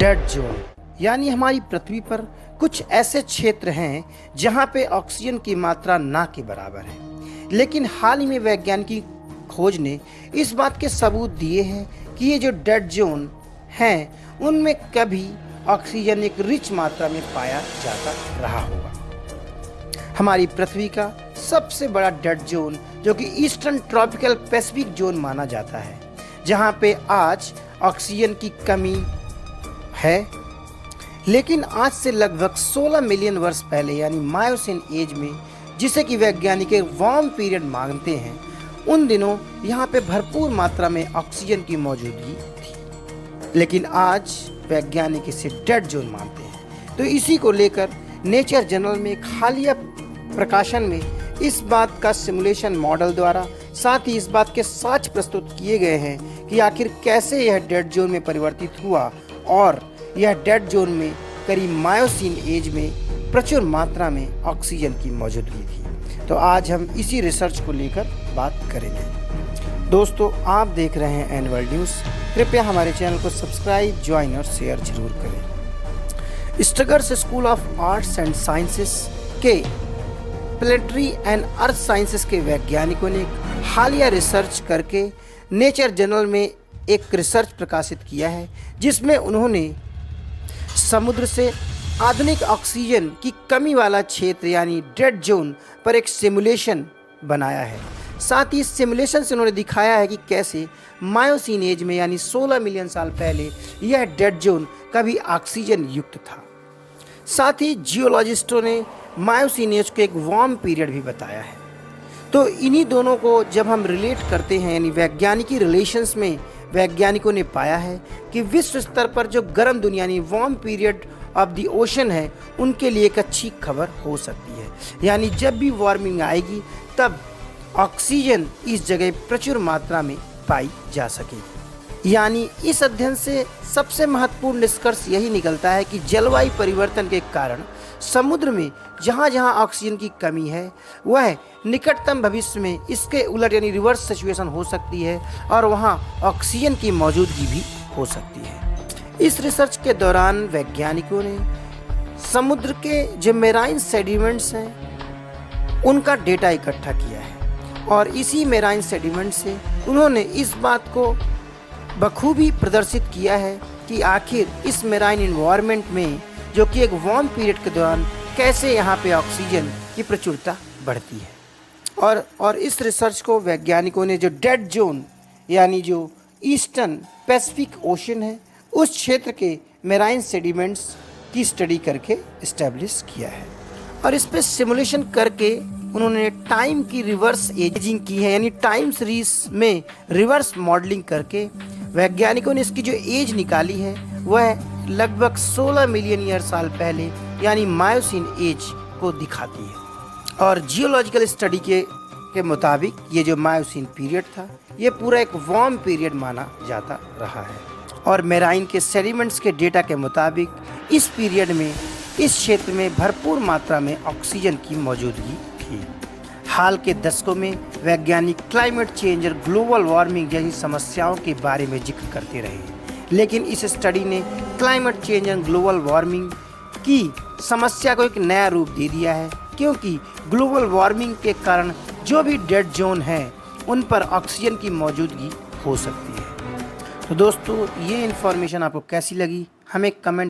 Dead zone यानी हमारी पृथ्वी पर कुछ ऐसे क्षेत्र हैं जहां पे ऑक्सीजन की मात्रा ना के बराबर है। लेकिन हाल ही में वैज्ञानिक खोज ने इस बात के सबूत दिए हैं कि ये जो डेड जोन हैं उनमें कभी ऑक्सीजन एक रिच मात्रा में पाया जाता रहा होगा। हमारी पृथ्वी का सबसे बड़ा डेड जोन जो कि ईस्टर्न ट्रॉपिकल पैसिफिक जोन माना जाता है, जहां पे आज ऑक्सीजन की कमी है। लेकिन आज से लगभग 16 मिलियन वर्ष पहले यानी मायोसीन एज में, जिसे कि वैज्ञानिक वार्म पीरियड मानते हैं, उन दिनों यहाँ पे भरपूर मात्रा में ऑक्सीजन की मौजूदगी थी। लेकिन आज वैज्ञानिक इसे डेड जोन मानते हैं। तो इसी को लेकर नेचर जर्नल में एक हालिया प्रकाशन में इस बात का सिमुलेशन मॉडल द्वारा साथ ही इस बात के साक्ष्य प्रस्तुत किए गए हैं कि आखिर कैसे यह डेड जोन में परिवर्तित हुआ और यह डेड जोन में करीब मायोसीन एज में प्रचुर मात्रा में ऑक्सीजन की मौजूदगी थी। तो आज हम इसी रिसर्च को लेकर बात करेंगे। दोस्तों, आप देख रहे हैं एनवर्ल्ड न्यूज़। कृपया हमारे चैनल को सब्सक्राइब, ज्वाइन और शेयर जरूर करें। Rutgers school of arts and sciences के प्लेनेटरी एंड अर्थ साइंसेस के वैज्ञानिकों ने हालिया रिसर्च करके नेचर जर्नल में एक रिसर्च प्रकाशित किया है, जिसमें उन्होंने समुद्र से आधुनिक ऑक्सीजन की कमी वाला क्षेत्र यानी डेड जोन पर एक सिमुलेशन बनाया है। साथ ही इस सिमुलेशन से उन्होंने दिखाया है कि कैसे मायोसीन एज में यानी 16 मिलियन साल पहले यह डेड जोन कभी ऑक्सीजन युक्त था। साथ ही जियोलॉजिस्टों ने मायोसीन एज को एक वार्म पीरियड भी बताया है। तो इन्हीं दोनों को जब हम रिलेट करते हैं यानी वैज्ञानिकी रिलेशंस में, वैज्ञानिकों ने पाया है कि विश्व स्तर पर जो गर्म दुनिया यानी warm period of the ocean है, उनके लिए एक अच्छी खबर हो सकती है। यानी जब भी वार्मिंग आएगी तब ऑक्सीजन इस जगह प्रचुर मात्रा में पाई जा सकेगी। यानी इस अध्ययन से सबसे महत्वपूर्ण निष्कर्ष यही निकलता है कि जलवायु परिवर्तन के कारण समुद्र में जहाँ जहाँ ऑक्सीजन की कमी है, वह निकटतम भविष्य में इसके उलट यानी रिवर्स सिचुएशन हो सकती है और वहाँ ऑक्सीजन की मौजूदगी भी हो सकती है। इस रिसर्च के दौरान वैज्ञानिकों ने समुद्र के जो मेराइन सेडिमेंट्स हैं उनका डेटा इकट्ठा किया है और इसी मेराइन सेडिमेंट से उन्होंने इस बात को बखूबी प्रदर्शित किया है कि आखिर इस मेराइन एनवायरनमेंट में जो कि एक वार्म पीरियड के दौरान कैसे यहाँ पे ऑक्सीजन की प्रचुरता बढ़ती है। और इस रिसर्च को वैज्ञानिकों ने जो डेड जोन यानी जो ईस्टर्न पैसिफिक ओशन है, उस क्षेत्र के मेराइन सेडिमेंट्स की स्टडी करके इस्टेब्लिश किया है और इस पर सिमुलेशन करके उन्होंने टाइम की रिवर्स एजिंग की है। यानी टाइम सीरीज में रिवर्स मॉडलिंग करके वैज्ञानिकों ने इसकी जो एज निकाली है वह लगभग 16 मिलियन ईयर साल पहले यानी मायोसीन एज को दिखाती है। और जियोलॉजिकल स्टडी के मुताबिक ये जो मायोसीन पीरियड था, ये पूरा एक वार्म पीरियड माना जाता रहा है। और मेराइन के सेडिमेंट्स के डेटा के मुताबिक इस पीरियड में इस क्षेत्र में भरपूर मात्रा में ऑक्सीजन की मौजूदगी थी। हाल के दशकों में वैज्ञानिक क्लाइमेट चेंज और ग्लोबल वार्मिंग जैसी समस्याओं के बारे में जिक्र करते रहे, लेकिन इस स्टडी ने क्लाइमेट चेंज और ग्लोबल वार्मिंग की समस्या को एक नया रूप दे दिया है, क्योंकि ग्लोबल वार्मिंग के कारण जो भी डेड जोन है उन पर ऑक्सीजन की मौजूदगी हो सकती है। तो दोस्तों, ये इन्फॉर्मेशन आपको कैसी लगी हमें कमेंट